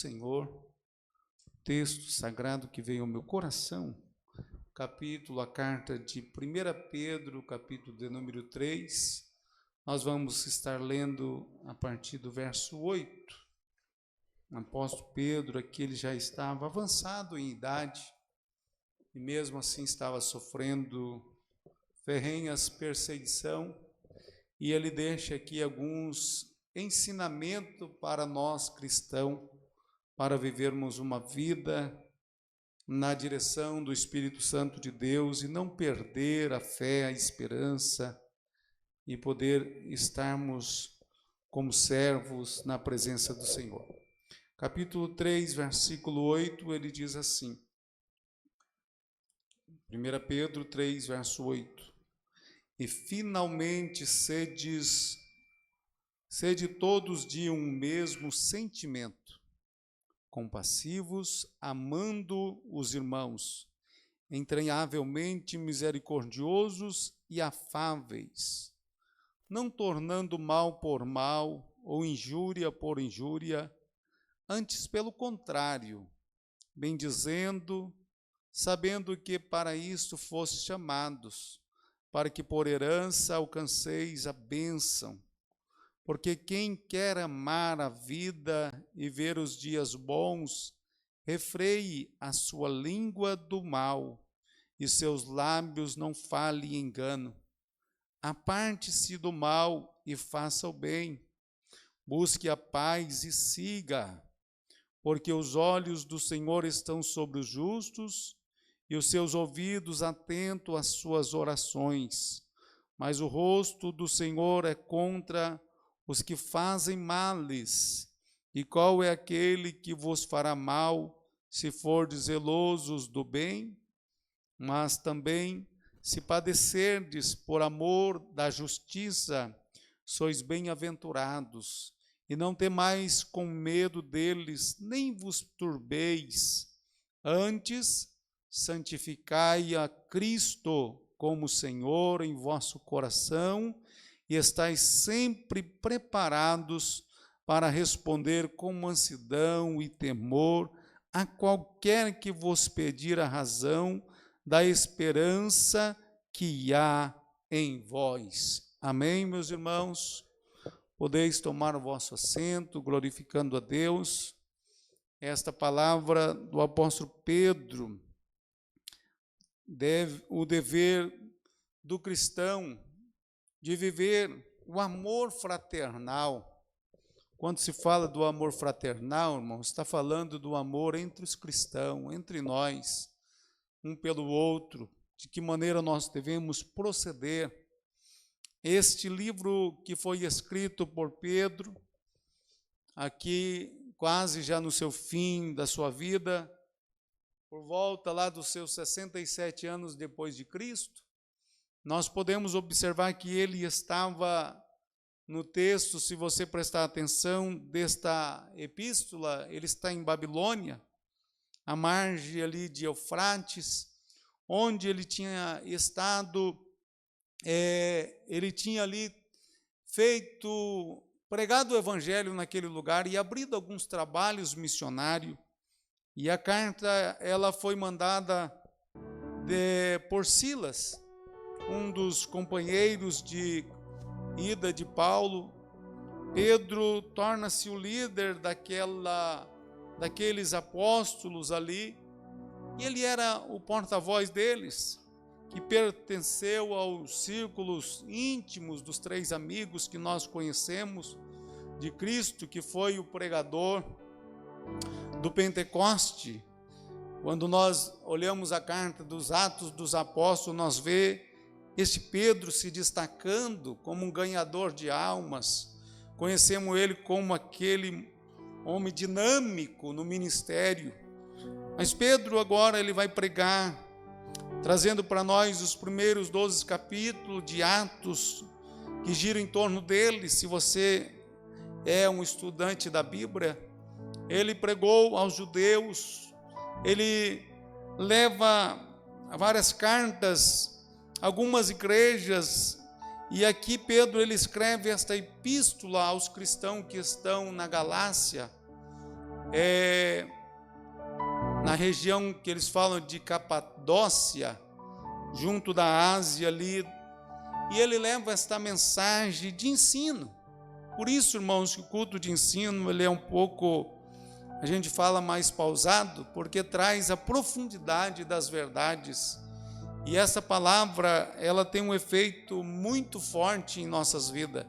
Senhor, texto sagrado que veio ao meu coração, capítulo, a carta de 1 Pedro, capítulo de número 3, nós vamos estar lendo a partir do verso 8. O apóstolo Pedro, aqui ele já estava avançado em idade, e mesmo assim estava sofrendo ferrenhas perseguição, e ele deixa aqui alguns ensinamentos para nós cristãos, para vivermos uma vida na direção do Espírito Santo de Deus e não perder a fé, a esperança e poder estarmos como servos na presença do Senhor. Capítulo 3, versículo 8, ele diz assim, 1 Pedro 3, verso 8, e finalmente sede todos de um mesmo sentimento, compassivos, amando os irmãos, entranhavelmente misericordiosos e afáveis, não tornando mal por mal ou injúria por injúria, antes pelo contrário, bendizendo, sabendo que para isto fostes chamados, para que por herança alcanceis a bênção. Porque quem quer amar a vida e ver os dias bons, refreie a sua língua do mal, e seus lábios não falem engano. Aparte-se do mal e faça o bem. Busque a paz e siga, porque os olhos do Senhor estão sobre os justos, e os seus ouvidos atentos às suas orações. Mas o rosto do Senhor é contra os que fazem males. E qual é aquele que vos fará mal, se fordes zelosos do bem? Mas também, se padecerdes por amor da justiça, sois bem-aventurados. E não temais com medo deles, nem vos turbeis. Antes, santificai a Cristo como Senhor em vosso coração, e estais sempre preparados para responder com mansidão e temor a qualquer que vos pedir a razão da esperança que há em vós. Amém, meus irmãos? Podeis tomar o vosso assento, glorificando a Deus. Esta palavra do apóstolo Pedro, o dever do cristão de viver o amor fraternal. Quando se fala do amor fraternal, irmãos, está falando do amor entre os cristãos, entre nós, um pelo outro, de que maneira nós devemos proceder. Este livro que foi escrito por Pedro, aqui quase já no seu fim da sua vida, por volta lá dos seus 67 anos depois de Cristo, nós podemos observar que ele estava no texto, se você prestar atenção, desta epístola, ele está em Babilônia, à margem ali de Eufrates, onde ele tinha estado, ele tinha ali pregado o evangelho naquele lugar e abrido alguns trabalhos missionários, e a carta ela foi mandada por Silas, um dos companheiros de ida de Paulo. Pedro torna-se o líder daqueles apóstolos ali, e ele era o porta-voz deles, que pertenceu aos círculos íntimos dos 3 amigos que nós conhecemos de Cristo, que foi o pregador do Pentecoste. Quando nós olhamos a carta dos Atos dos Apóstolos, nós vemos este Pedro se destacando como um ganhador de almas. Conhecemos ele como aquele homem dinâmico no ministério. Mas Pedro agora ele vai pregar, trazendo para nós os primeiros 12 capítulos de Atos, que giram em torno dele. Se você é um estudante da Bíblia, ele pregou aos judeus, ele leva várias cartas, algumas igrejas, e aqui Pedro ele escreve esta epístola aos cristãos que estão na Galácia, na região que eles falam de Capadócia, junto da Ásia ali, e ele leva esta mensagem de ensino. Por isso, irmãos, que o culto de ensino ele é um pouco, a gente fala mais pausado, porque traz a profundidade das verdades. E essa palavra, ela tem um efeito muito forte em nossas vidas.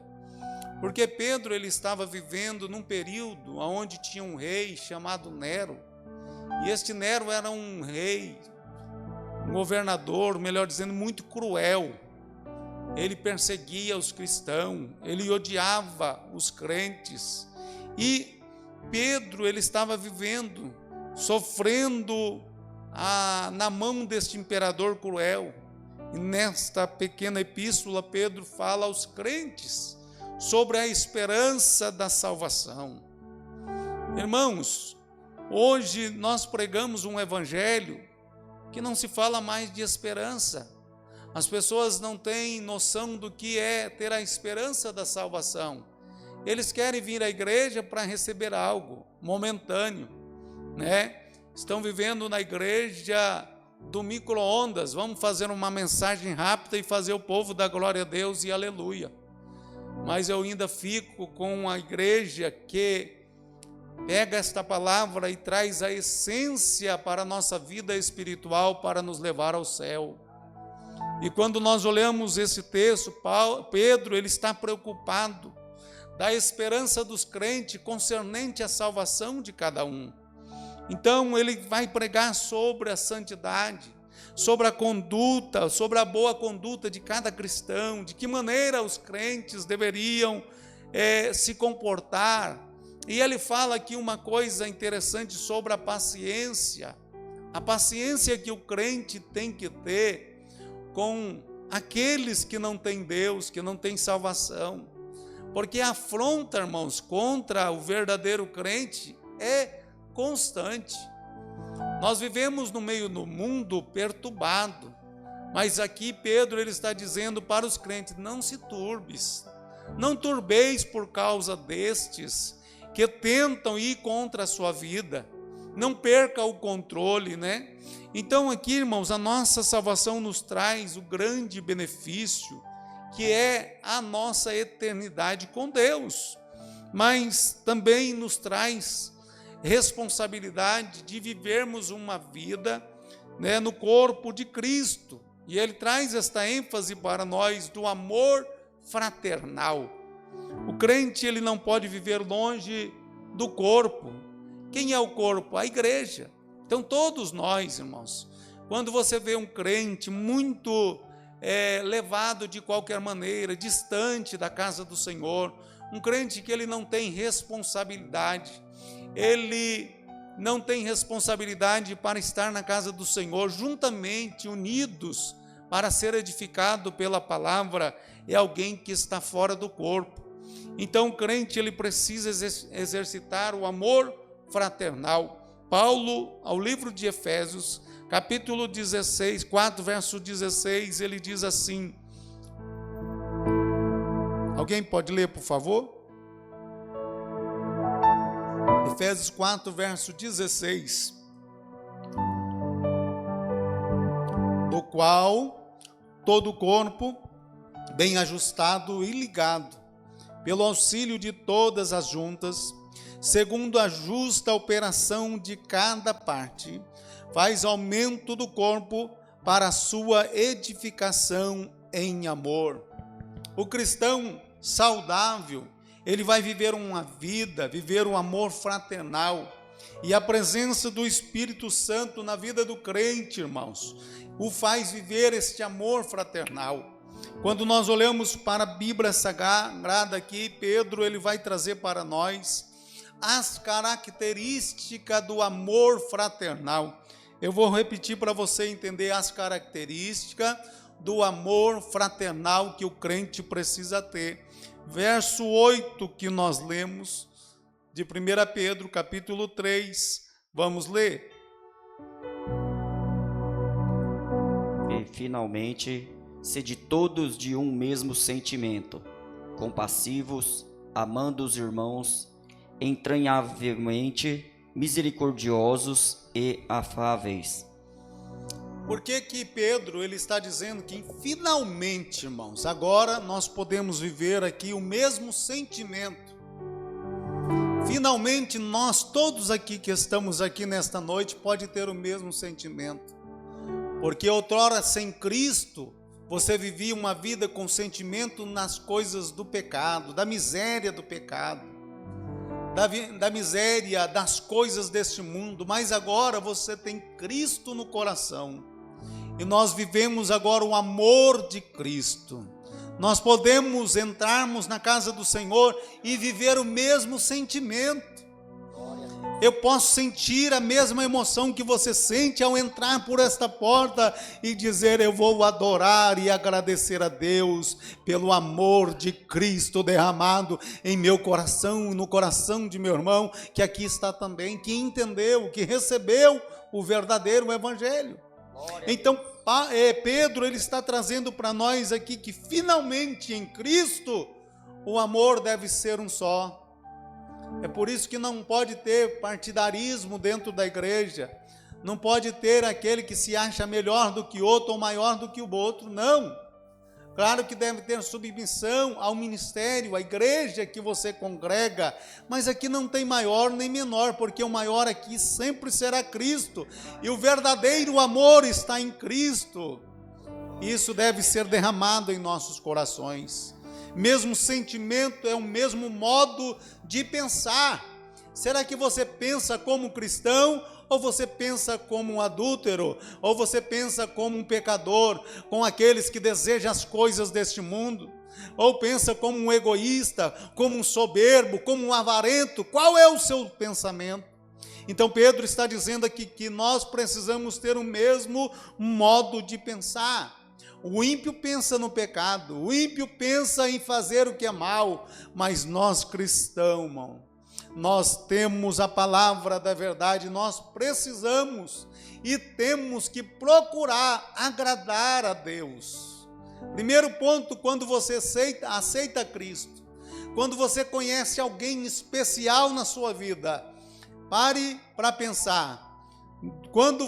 Porque Pedro, ele estava vivendo num período onde tinha um rei chamado Nero. E este Nero era um rei, um governador, melhor dizendo, muito cruel. Ele perseguia os cristãos, ele odiava os crentes. E Pedro, ele estava vivendo, sofrendo na mão deste imperador cruel. E nesta pequena epístola, Pedro fala aos crentes sobre a esperança da salvação. Irmãos, hoje nós pregamos um evangelho que não se fala mais de esperança. As pessoas não têm noção do que é ter a esperança da salvação. Eles querem vir à igreja para receber algo momentâneo, né? Estão vivendo na igreja do micro-ondas. Vamos fazer uma mensagem rápida e fazer o povo dar glória a Deus e aleluia. Mas eu ainda fico com a igreja que pega esta palavra e traz a essência para a nossa vida espiritual, para nos levar ao céu. E quando nós olhamos esse texto, Pedro, ele está preocupado da esperança dos crentes concernente à salvação de cada um. Então ele vai pregar sobre a santidade, sobre a conduta, sobre a boa conduta de cada cristão, de que maneira os crentes deveriam se comportar. E ele fala aqui uma coisa interessante sobre a paciência que o crente tem que ter com aqueles que não têm Deus, que não têm salvação. Porque a afronta, irmãos, contra o verdadeiro crente é constante. Nós vivemos no meio do mundo perturbado, mas aqui Pedro ele está dizendo para os crentes: não se turbes, não turbeis por causa destes que tentam ir contra a sua vida, não perca o controle, né? Então aqui, irmãos, a nossa salvação nos traz o grande benefício, que é a nossa eternidade com Deus, mas também nos traz responsabilidade de vivermos uma vida, né, no corpo de Cristo. E ele traz esta ênfase para nós do amor fraternal. O crente ele não pode viver longe do corpo. Quem é o corpo? A igreja. Então todos nós, irmãos, quando você vê um crente muito levado de qualquer maneira, distante da casa do Senhor, um crente que ele não tem responsabilidade, ele não tem responsabilidade para estar na casa do Senhor, juntamente, unidos, para ser edificado pela palavra, é alguém que está fora do corpo. Então o crente ele precisa exercitar o amor fraternal. Paulo, ao livro de Efésios, capítulo 16, 4, verso 16, ele diz assim, alguém pode ler, por favor? Efésios 4, verso 16. Do qual todo o corpo, bem ajustado e ligado, pelo auxílio de todas as juntas, segundo a justa operação de cada parte, faz aumento do corpo para a sua edificação em amor. O cristão saudável, ele vai viver uma vida, viver um amor fraternal, e a presença do Espírito Santo na vida do crente, irmãos, o faz viver este amor fraternal. Quando nós olhamos para a Bíblia Sagrada aqui, Pedro ele vai trazer para nós as características do amor fraternal. Eu vou repetir para você entender as características do amor fraternal que o crente precisa ter. Verso 8 que nós lemos de 1 Pedro, capítulo 3, vamos ler. E finalmente, sede todos de um mesmo sentimento, compassivos, amando os irmãos, entranhavelmente, misericordiosos e afáveis. Por que que Pedro ele está dizendo que finalmente, irmãos, agora nós podemos viver aqui o mesmo sentimento? Finalmente nós todos aqui que estamos aqui nesta noite pode ter o mesmo sentimento. Porque outrora sem Cristo, você vivia uma vida com sentimento nas coisas do pecado, da miséria do pecado, da miséria das coisas deste mundo, mas agora você tem Cristo no coração. E nós vivemos agora o amor de Cristo. Nós podemos entrarmos na casa do Senhor e viver o mesmo sentimento. Eu posso sentir a mesma emoção que você sente ao entrar por esta porta e dizer: eu vou adorar e agradecer a Deus pelo amor de Cristo derramado em meu coração e no coração de meu irmão, que aqui está também, que entendeu, que recebeu o verdadeiro evangelho. Então, Pedro ele está trazendo para nós aqui que finalmente em Cristo o amor deve ser um só. É por isso que não pode ter partidarismo dentro da igreja, não pode ter aquele que se acha melhor do que outro ou maior do que o outro, não. Claro que deve ter submissão ao ministério, à igreja que você congrega, mas aqui não tem maior nem menor, porque o maior aqui sempre será Cristo, e o verdadeiro amor está em Cristo. Isso deve ser derramado em nossos corações. Mesmo sentimento é o mesmo modo de pensar. Será que você pensa como cristão, ou você pensa como um adúltero, ou você pensa como um pecador, com aqueles que desejam as coisas deste mundo, ou pensa como um egoísta, como um soberbo, como um avarento? Qual é o seu pensamento? Então Pedro está dizendo aqui que nós precisamos ter o mesmo modo de pensar. O ímpio pensa no pecado, o ímpio pensa em fazer o que é mal, mas nós cristãos, irmão, nós temos a palavra da verdade, nós precisamos e temos que procurar agradar a Deus. Primeiro ponto, quando você aceita Cristo, quando você conhece alguém especial na sua vida, pare para pensar. Quando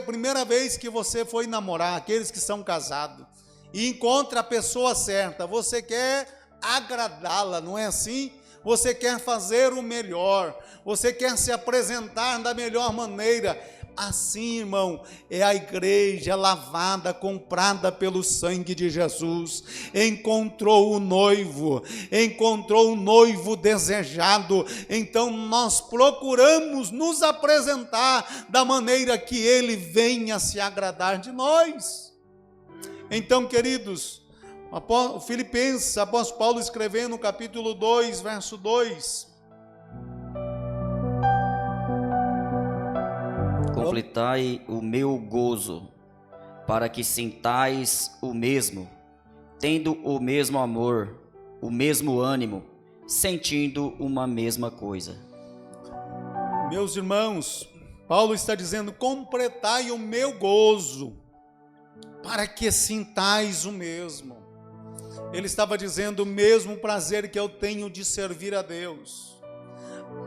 primeira vez que você foi namorar, aqueles que são casados, e encontra a pessoa certa, você quer agradá-la, não é assim? Você quer fazer o melhor, você quer se apresentar da melhor maneira. Assim, irmão, é a igreja lavada, comprada pelo sangue de Jesus. Encontrou o noivo desejado. Então nós procuramos nos apresentar da maneira que ele venha se agradar de nós. Então, queridos, Filipenses, apóstolo Paulo escrevendo no capítulo 2, verso 2. Completai o meu gozo, para que sintais o mesmo, tendo o mesmo amor, o mesmo ânimo, sentindo uma mesma coisa. Meus irmãos, Paulo está dizendo: completai o meu gozo, para que sintais o mesmo. Ele estava dizendo: o mesmo prazer que eu tenho de servir a Deus,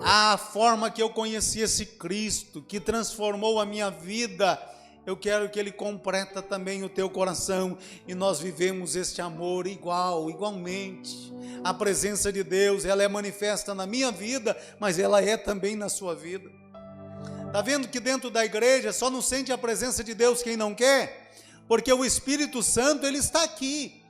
a forma que eu conheci esse Cristo, que transformou a minha vida, eu quero que Ele completa também o teu coração, e nós vivemos este amor igualmente. A presença de Deus, ela é manifesta na minha vida, mas ela é também na sua vida. Está vendo que dentro da igreja só não sente a presença de Deus quem não quer? Porque o Espírito Santo, ele está aqui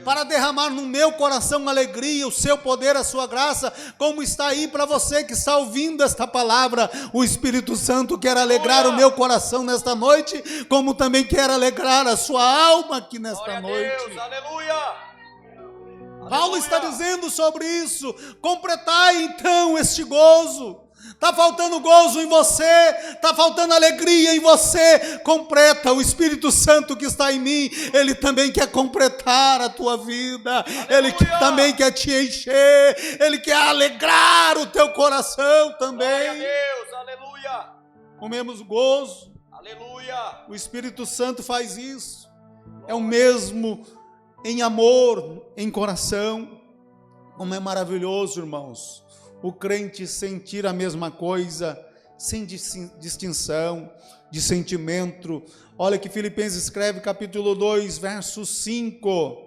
para derramar no meu coração alegria, o seu poder, a sua graça, como está aí para você que está ouvindo esta palavra. O Espírito Santo quer alegrar o meu coração nesta noite, como também quer alegrar a sua alma aqui nesta noite. Deus, aleluia! Paulo está dizendo sobre isso: completai então este gozo. Está faltando gozo em você, está faltando alegria em você, completa. O Espírito Santo que está em mim, ele também quer completar a tua vida. Aleluia. Ele também quer te encher, ele quer alegrar o teu coração também. Glória a Deus, aleluia! O mesmo gozo, aleluia! O Espírito Santo faz isso, é o mesmo em amor, em coração. Como é maravilhoso, irmãos, o crente sentir a mesma coisa, sem distinção de sentimento. Olha que Filipenses escreve, capítulo 2, verso 5.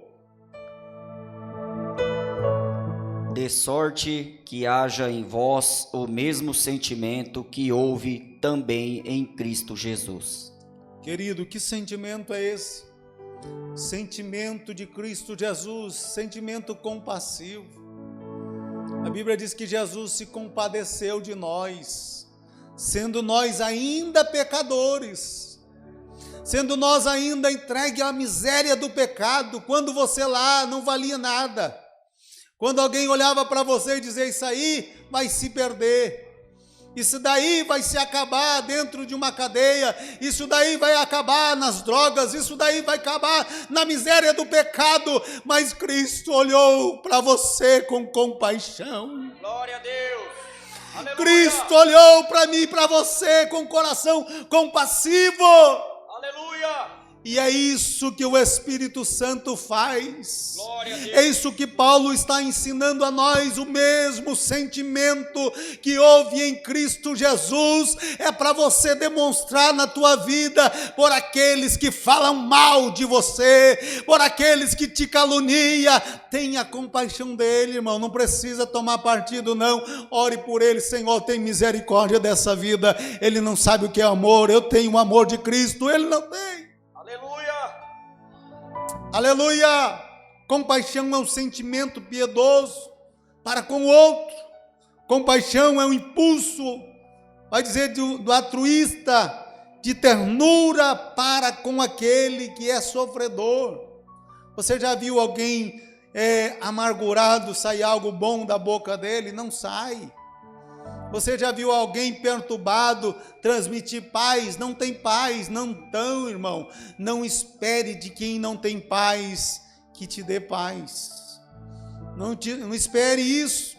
De sorte que haja em vós o mesmo sentimento que houve também em Cristo Jesus. Querido, que sentimento é esse? Sentimento de Cristo Jesus, sentimento compassivo. A Bíblia diz que Jesus se compadeceu de nós, sendo nós ainda pecadores, sendo nós ainda entregues à miséria do pecado, quando você lá não valia nada. Quando alguém olhava para você e dizia, isso aí vai se perder, isso daí vai se acabar dentro de uma cadeia, isso daí vai acabar nas drogas, isso daí vai acabar na miséria do pecado, mas Cristo olhou para você com compaixão. Glória a Deus. Aleluia. Cristo olhou para mim e para você com coração compassivo. Aleluia. E é isso que o Espírito Santo faz. Glória a Deus. É isso que Paulo está ensinando a nós, o mesmo sentimento que houve em Cristo Jesus, é para você demonstrar na tua vida, por aqueles que falam mal de você, por aqueles que te caluniam. Tenha compaixão dele, irmão, não precisa tomar partido não, ore por ele, Senhor, tem misericórdia dessa vida, ele não sabe o que é amor, eu tenho o amor de Cristo, ele não tem. Aleluia! Compaixão é um sentimento piedoso para com o outro. Compaixão é um impulso, vai dizer, do altruísta, de ternura para com aquele que é sofredor. Você já viu alguém amargurado, sair algo bom da boca dele? Não sai. Você já viu alguém perturbado transmitir paz? Não tem paz, não tão, irmão. Não espere de quem não tem paz que te dê paz. Não espere isso.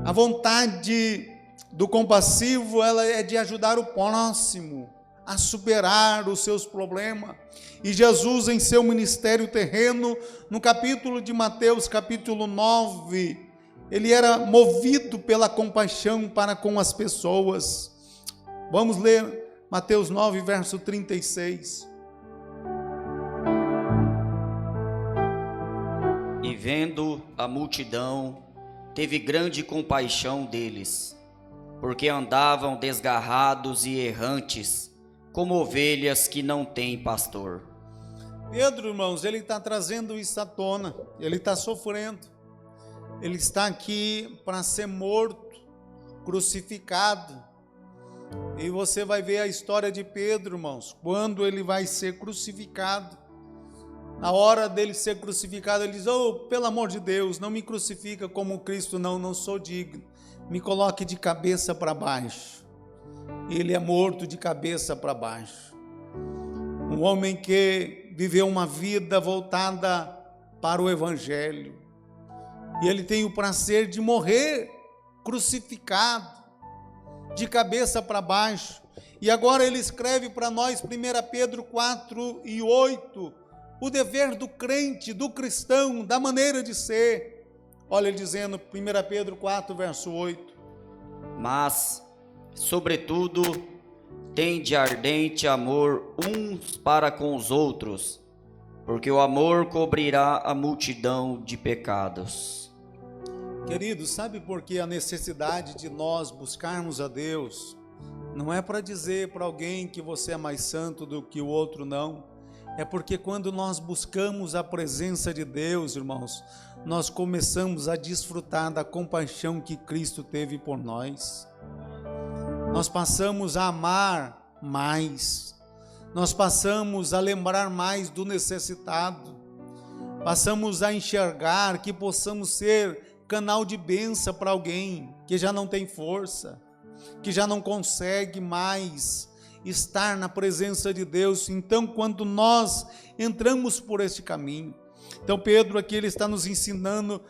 A vontade do compassivo, ela é de ajudar o próximo a superar os seus problemas. E Jesus, em seu ministério terreno, no capítulo de Mateus, capítulo 9, ele era movido pela compaixão para com as pessoas. Vamos ler Mateus 9, verso 36. E vendo a multidão, teve grande compaixão deles, porque andavam desgarrados e errantes, como ovelhas que não têm pastor. Pedro, irmãos, ele está trazendo isso à tona, ele está sofrendo. Ele está aqui para ser morto, crucificado. E você vai ver a história de Pedro, irmãos, quando ele vai ser crucificado. Na hora dele ser crucificado, ele diz, pelo amor de Deus, não me crucifica como Cristo, não sou digno. Me coloque de cabeça para baixo. Ele é morto de cabeça para baixo. Um homem que viveu uma vida voltada para o Evangelho. E ele tem o prazer de morrer crucificado, de cabeça para baixo. E agora ele escreve para nós, 1 Pedro 4 e 8, o dever do crente, do cristão, da maneira de ser. Olha ele dizendo, 1 Pedro 4, verso 8. Mas, sobretudo, tende ardente amor uns para com os outros, porque o amor cobrirá a multidão de pecados. Queridos, sabe por que a necessidade de nós buscarmos a Deus? Não é para dizer para alguém que você é mais santo do que o outro, não. É porque quando nós buscamos a presença de Deus, irmãos, nós começamos a desfrutar da compaixão que Cristo teve por nós. Nós passamos a amar mais. Nós passamos a lembrar mais do necessitado. Passamos a enxergar que possamos ser canal de bênção para alguém que já não tem força, que já não consegue mais estar na presença de Deus. Então, quando nós entramos por este caminho, então Pedro aqui ele está nos ensinando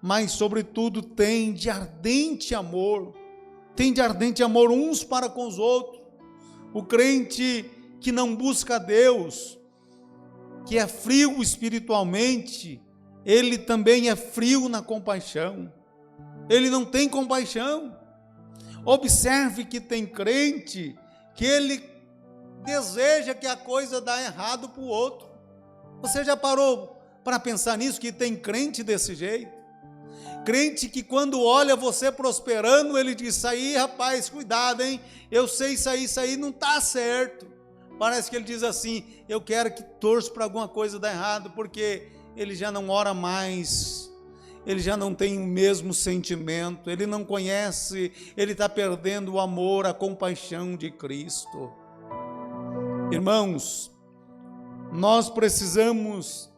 mas sobretudo tem de ardente amor uns para com os outros. O crente que não busca a Deus, que é frio espiritualmente, ele também é frio na compaixão, ele não tem compaixão. Observe que tem crente que ele deseja que a coisa dá errado para o outro. Você já parou para pensar nisso, que tem crente desse jeito? Crente que quando olha você prosperando, ele diz, isso aí, rapaz, cuidado, hein? Eu sei isso aí não está certo. Parece que ele diz assim, eu quero que torça para alguma coisa dar errado, porque ele já não ora mais, ele já não tem o mesmo sentimento, ele não conhece, ele está perdendo o amor, a compaixão de Cristo. Irmãos, nós precisamos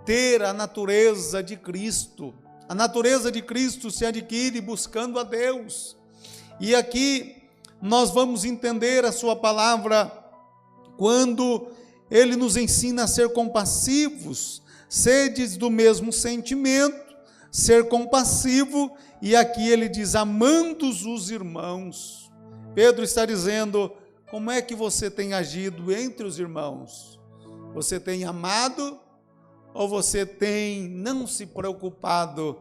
ter a natureza de Cristo. A natureza de Cristo se adquire buscando a Deus. E aqui nós vamos entender a sua palavra quando ele nos ensina a ser compassivos, sedes do mesmo sentimento, ser compassivo, e aqui ele diz, amando os irmãos. Pedro está dizendo, como é que você tem agido entre os irmãos? Você tem amado ou você tem não se preocupado?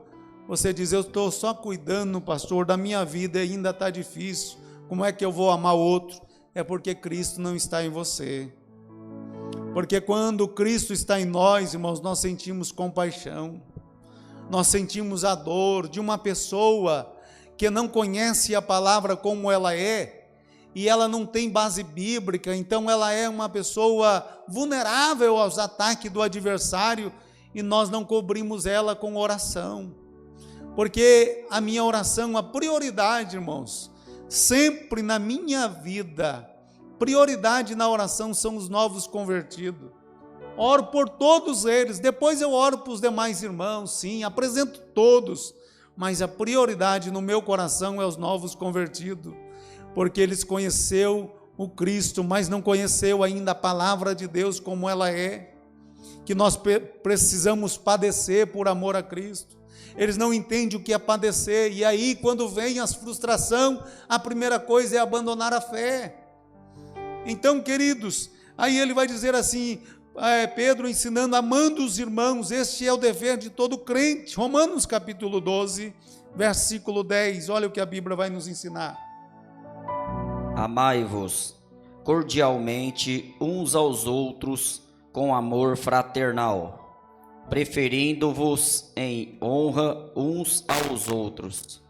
Você diz, eu estou só cuidando, pastor, da minha vida, ainda está difícil, como é que eu vou amar outro? É porque Cristo não está em você. Porque quando Cristo está em nós, irmãos, nós sentimos compaixão, nós sentimos a dor de uma pessoa que não conhece a palavra como ela é, e ela não tem base bíblica, então ela é uma pessoa vulnerável aos ataques do adversário, e nós não cobrimos ela com oração, porque a minha oração, a prioridade, irmãos, sempre na minha vida, prioridade na oração são os novos convertidos. Oro por todos eles, depois eu oro para os demais irmãos, sim, apresento todos, mas a prioridade no meu coração é os novos convertidos, porque eles conheceu o Cristo, mas não conheceu ainda a palavra de Deus como ela é, que nós precisamos padecer por amor a Cristo. Eles não entendem o que é padecer, e aí quando vem as frustrações, a primeira coisa é abandonar a fé. Então, queridos, aí ele vai dizer assim, Pedro ensinando, amando os irmãos, este é o dever de todo crente. Romanos capítulo 12, versículo 10, olha o que a Bíblia vai nos ensinar. Amai-vos cordialmente uns aos outros com amor fraternal, preferindo-vos em honra uns aos outros.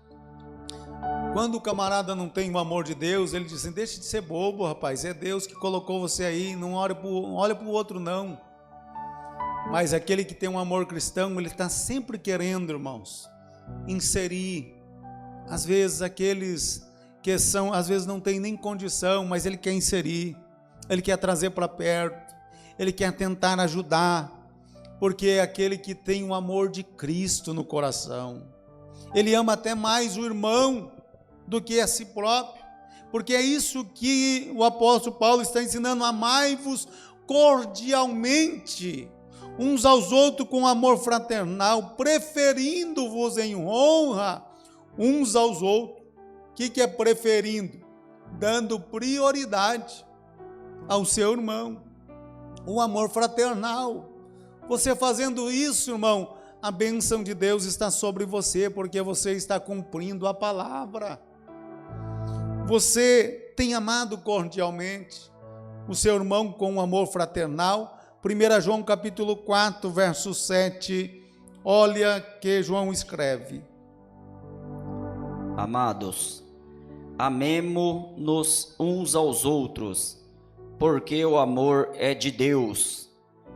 Quando o camarada não tem o amor de Deus, ele diz assim, deixa de ser bobo, rapaz, é Deus que colocou você aí, não olha para o outro não. Mas aquele que tem um amor cristão, ele está sempre querendo, irmãos, inserir, às vezes aqueles que são, às vezes não tem nem condição, mas ele quer inserir, ele quer trazer para perto, ele quer tentar ajudar, porque é aquele que tem o amor de Cristo no coração, ele ama até mais o irmão do que a si próprio, porque é isso que o apóstolo Paulo está ensinando, amai-vos cordialmente, uns aos outros com amor fraternal, preferindo-vos em honra uns aos outros. O que é preferindo? Dando prioridade ao seu irmão, o amor fraternal. Você fazendo isso, irmão, a bênção de Deus está sobre você, porque você está cumprindo a palavra. Você tem amado cordialmente o seu irmão com amor fraternal. 1 João capítulo 4, verso 7, olha que João escreve. Amados, amemo-nos uns aos outros, porque o amor é de Deus,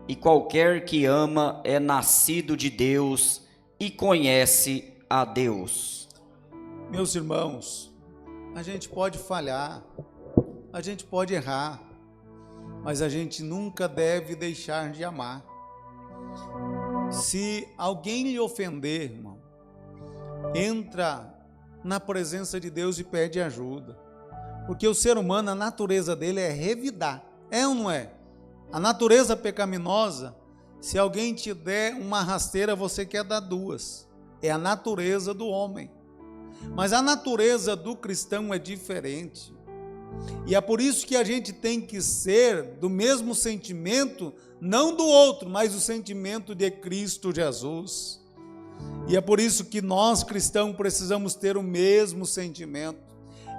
e qualquer que ama é nascido de Deus e conhece a Deus. Meus irmãos, a gente pode falhar, a gente pode errar, mas a gente nunca deve deixar de amar. Se alguém lhe ofender, irmão, entra na presença de Deus e pede ajuda, porque o ser humano, a natureza dele é revidar, é ou não é? A natureza pecaminosa, se alguém te der uma rasteira, você quer dar duas, é a natureza do homem, mas a natureza do cristão é diferente, e é por isso que a gente tem que ser do mesmo sentimento, não do outro, mas o sentimento de Cristo Jesus. E é por isso que nós cristãos precisamos ter o mesmo sentimento.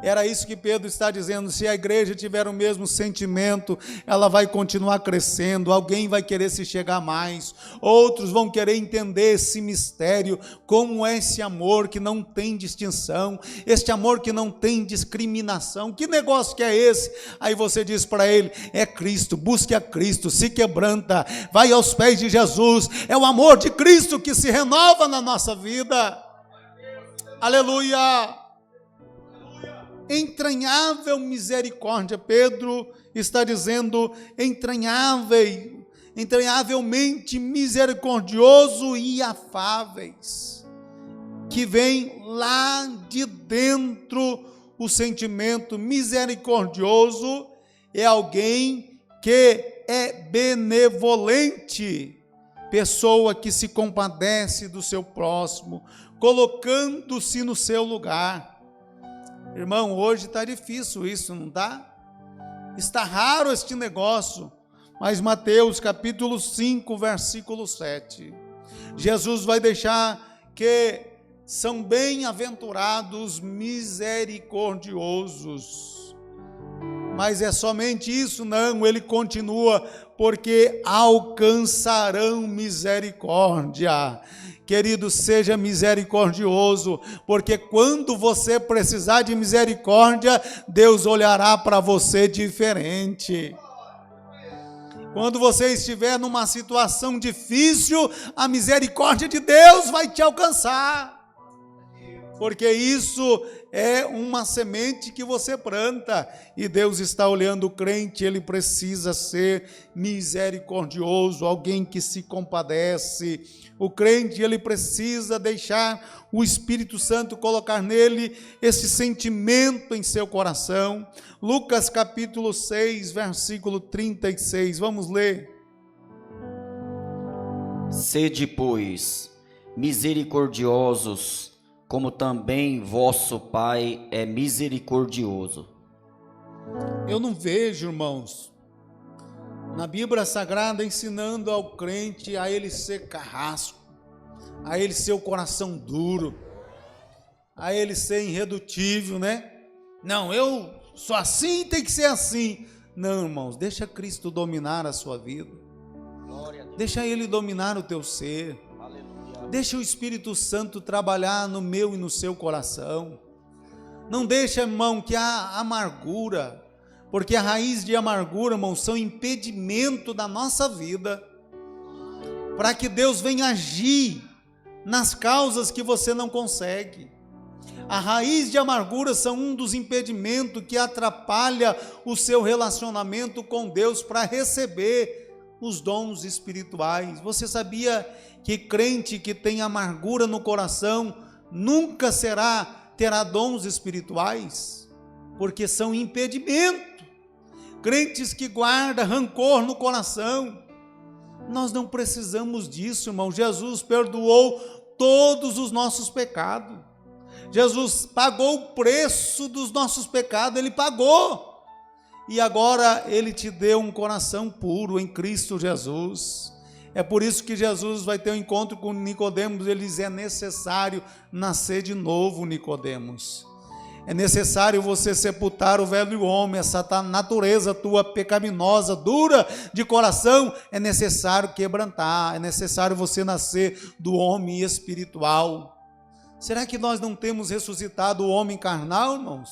Era isso que Pedro está dizendo. Se a igreja tiver o mesmo sentimento, ela vai continuar crescendo, alguém vai querer se chegar mais, outros vão querer entender esse mistério, como é esse amor que não tem distinção, este amor que não tem discriminação. Que negócio que é esse? Aí você diz para ele: é Cristo, busque a Cristo, se quebranta, vai aos pés de Jesus, é o amor de Cristo que se renova na nossa vida. Aleluia! Entranhável misericórdia. Pedro está dizendo entranhavelmente misericordioso e afáveis, que vem lá de dentro. O sentimento misericordioso é alguém que é benevolente, pessoa que se compadece do seu próximo, colocando-se no seu lugar. Irmão, hoje está difícil isso, não está? Está raro este negócio. Mas Mateus capítulo 5, versículo 7, Jesus vai deixar que são bem-aventurados misericordiosos. Mas é somente isso? Não, ele continua: porque alcançarão misericórdia. Querido, seja misericordioso, porque quando você precisar de misericórdia, Deus olhará para você diferente. Quando você estiver numa situação difícil, a misericórdia de Deus vai te alcançar. Porque isso é uma semente que você planta, e Deus está olhando o crente. Ele precisa ser misericordioso, alguém que se compadece. O crente, ele precisa deixar o Espírito Santo colocar nele esse sentimento em seu coração. Lucas capítulo 6, versículo 36, vamos ler. Sede, pois, misericordiosos, como também vosso Pai é misericordioso. Eu não vejo, irmãos, na Bíblia Sagrada ensinando ao crente a ele ser carrasco, a ele ser o coração duro, a ele ser irredutível, né? Não, eu sou assim, tem que ser assim. Não, irmãos, deixa Cristo dominar a sua vida. Deixa Ele dominar o teu ser. Deixa o Espírito Santo trabalhar no meu e no seu coração. Não deixa, irmão, que há amargura, porque a raiz de amargura, irmão, são impedimento da nossa vida, para que Deus venha agir nas causas que você não consegue. A raiz de amargura são um dos impedimentos que atrapalha o seu relacionamento com Deus para receber os dons espirituais. Você sabia que crente que tem amargura no coração nunca terá dons espirituais? Porque são impedimento. Crentes que guardam rancor no coração, nós não precisamos disso, irmão. Jesus perdoou todos os nossos pecados. Jesus pagou o preço dos nossos pecados, Ele pagou. E agora Ele te deu um coração puro em Cristo Jesus. É por isso que Jesus vai ter um encontro com Nicodemos. Ele diz: é necessário nascer de novo, Nicodemos. É necessário você sepultar o velho homem, essa natureza tua pecaminosa, dura de coração. É necessário quebrantar, é necessário você nascer do homem espiritual. Será que nós não temos ressuscitado o homem carnal, irmãos?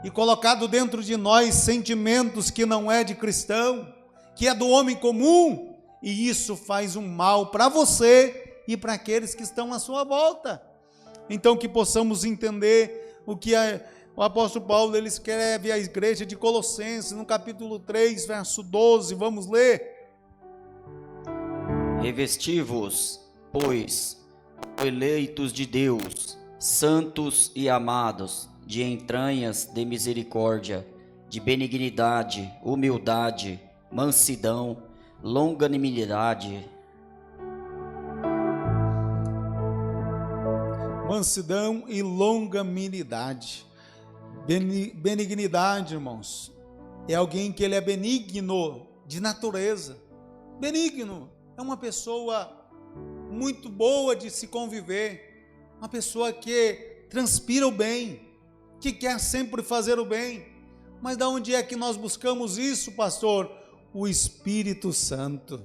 E colocado dentro de nós sentimentos que não é de cristão, que é do homem comum, e isso faz um mal para você e para aqueles que estão à sua volta. Então que possamos entender o que o apóstolo Paulo ele escreve à igreja de Colossenses, no capítulo 3, verso 12, vamos ler. Revesti-vos, pois, eleitos de Deus, santos e amados, de entranhas de misericórdia, de benignidade, humildade, mansidão, longanimidade. Mansidão e longanimidade. Benignidade, irmãos, é alguém que ele é benigno de natureza. Benigno é uma pessoa muito boa de se conviver, uma pessoa que transpira o bem, que quer sempre fazer o bem. Mas de onde é que nós buscamos isso, pastor? O Espírito Santo.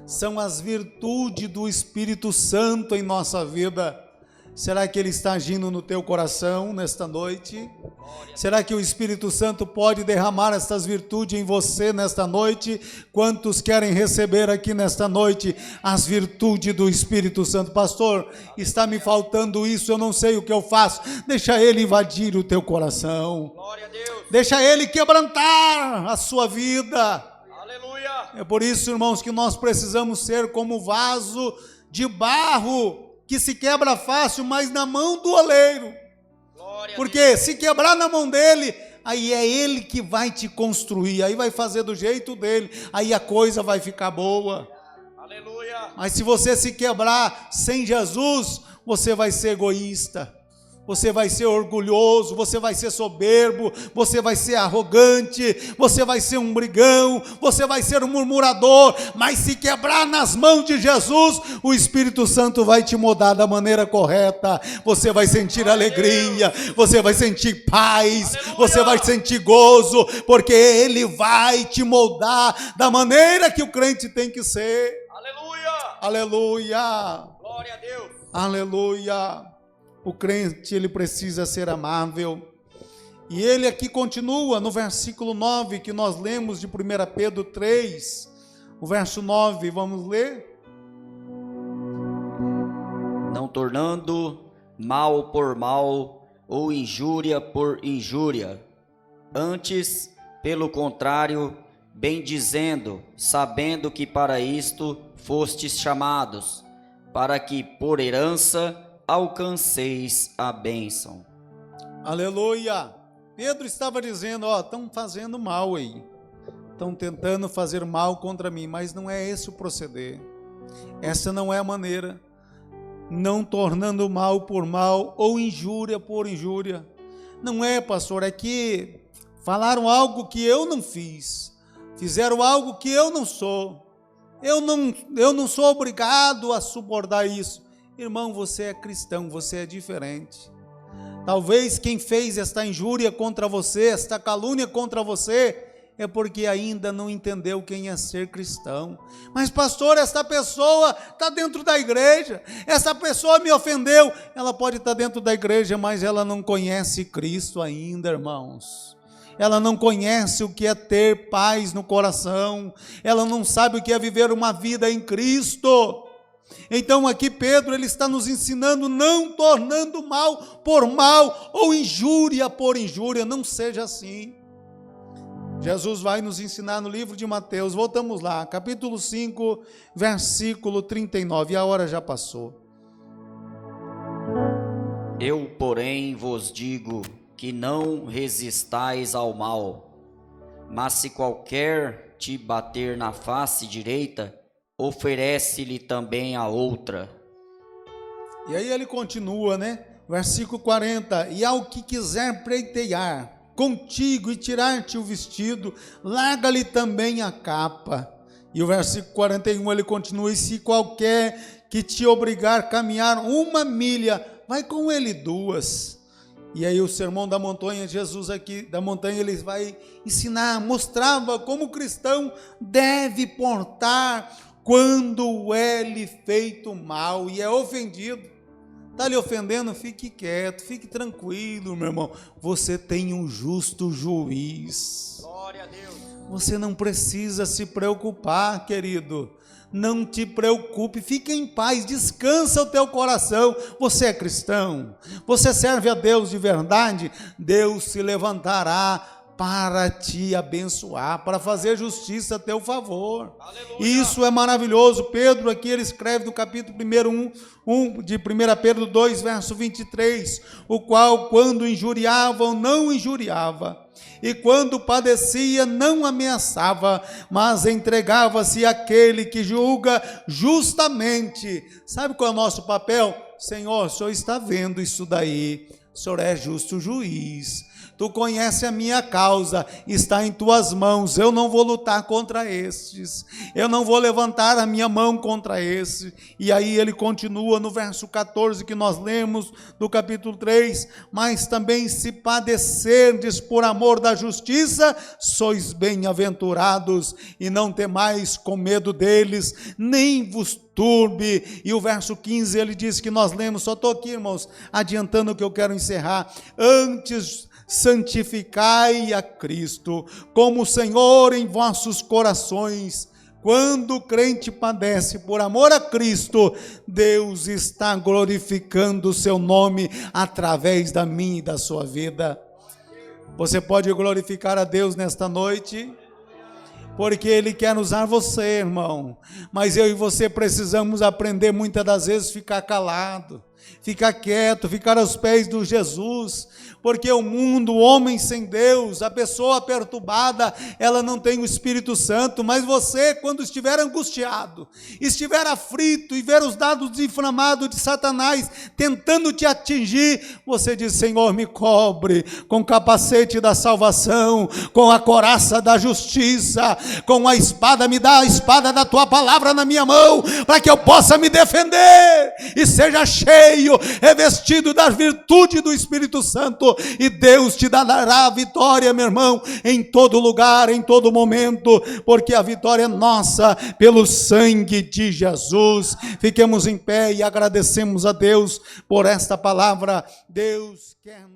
São as virtudes do Espírito Santo em nossa vida. Será que Ele está agindo no teu coração nesta noite? Será que o Espírito Santo pode derramar estas virtudes em você nesta noite? Quantos querem receber aqui nesta noite as virtudes do Espírito Santo? Pastor, está me faltando isso, eu não sei o que eu faço. Deixa Ele invadir o teu coração. Glória a Deus. Deixa Ele quebrantar a sua vida. Aleluia. É por isso, irmãos, que nós precisamos ser como vaso de barro, que se quebra fácil, mas na mão do oleiro. Porque se quebrar na mão dele, aí é ele que vai te construir, aí vai fazer do jeito dele, aí a coisa vai ficar boa. Aleluia. Mas se você se quebrar sem Jesus, você vai ser egoísta, você vai ser orgulhoso, você vai ser soberbo, você vai ser arrogante, você vai ser um brigão, você vai ser um murmurador. Mas se quebrar nas mãos de Jesus, o Espírito Santo vai te moldar da maneira correta. Você vai sentir alegria, você vai sentir paz, você vai sentir gozo, porque Ele vai te moldar da maneira que o crente tem que ser. Aleluia. Aleluia. Glória a Deus. Aleluia. O crente, ele precisa ser amável. E ele aqui continua no versículo 9, que nós lemos de 1 Pedro 3, o verso 9, vamos ler? Não tornando mal por mal ou injúria por injúria, antes, pelo contrário, bendizendo, sabendo que para isto fostes chamados, para que por herança alcanceis a bênção. Aleluia. Pedro estava dizendo, estão fazendo mal aí, estão tentando fazer mal contra mim, mas não é esse o proceder, essa não é a maneira. Não tornando mal por mal ou injúria por injúria. Não é, pastor, é que falaram algo que eu não fiz, fizeram algo que eu não sou, eu não sou obrigado a suportar isso. Irmão, você é cristão, você é diferente. Talvez quem fez esta injúria contra você, esta calúnia contra você, é porque ainda não entendeu quem é ser cristão. Mas pastor, esta pessoa está dentro da igreja, essa pessoa me ofendeu. Ela pode estar dentro da igreja, mas ela não conhece Cristo ainda, irmãos. Ela não conhece o que é ter paz no coração, ela não sabe o que é viver uma vida em Cristo. Então aqui Pedro, ele está nos ensinando, não tornando mal por mal ou injúria por injúria. Não seja assim. Jesus vai nos ensinar no livro de Mateus, voltamos lá, capítulo 5, versículo 39, a hora já passou. Eu, porém, vos digo que não resistais ao mal, mas se qualquer te bater na face direita, oferece-lhe também a outra. E aí ele continua, versículo 40, e ao que quiser pleitear contigo e tirar-te o vestido, larga-lhe também a capa. E o versículo 41 ele continua, e se qualquer que te obrigar a caminhar 1 milha, vai com ele 2. E aí o sermão da montanha, Jesus aqui da montanha, ele vai ensinar, mostrava como o cristão deve portar quando é lhe feito mal e é ofendido. Está lhe ofendendo? Fique quieto, fique tranquilo, meu irmão. Você tem um justo juiz. Glória a Deus. Você não precisa se preocupar, querido. Não te preocupe, fique em paz, descansa o teu coração. Você é cristão, você serve a Deus de verdade, Deus se levantará para te abençoar, para fazer justiça a teu favor. Aleluia. Isso é maravilhoso. Pedro aqui, ele escreve no capítulo 1 de 1 Pedro 2, verso 23, o qual quando injuriavam, não injuriava, e quando padecia, não ameaçava, mas entregava-se àquele que julga justamente. Sabe qual é o nosso papel? Senhor, o Senhor está vendo isso daí, o Senhor é justo juiz, tu conheces a minha causa, está em tuas mãos, eu não vou lutar contra estes, eu não vou levantar a minha mão contra esse. E aí ele continua no verso 14 que nós lemos do capítulo 3, mas também se padecerdes por amor da justiça, sois bem-aventurados, e não temais com medo deles, nem vos turbe. E o verso 15 ele diz que nós lemos, só estou aqui, irmãos, adiantando que eu quero encerrar: antes santificai a Cristo como Senhor em vossos corações. Quando o crente padece por amor a Cristo, Deus está glorificando o seu nome através da minha e da sua vida. Você pode glorificar a Deus nesta noite? Porque Ele quer usar você, irmão. Mas eu e você precisamos aprender muitas das vezes ficar calado, ficar quieto, ficar aos pés do Jesus. Porque o mundo, o homem sem Deus, a pessoa perturbada, ela não tem o Espírito Santo. Mas você, quando estiver angustiado, estiver aflito e ver os dados inflamados de Satanás tentando te atingir, você diz: Senhor, me cobre com o capacete da salvação, com a couraça da justiça, com a espada, me dá a espada da tua palavra na minha mão, para que eu possa me defender e seja cheio, revestido da virtude do Espírito Santo. E Deus te dará a vitória, meu irmão, em todo lugar, em todo momento, porque a vitória é nossa pelo sangue de Jesus. Fiquemos em pé e agradecemos a Deus por esta palavra. Deus quer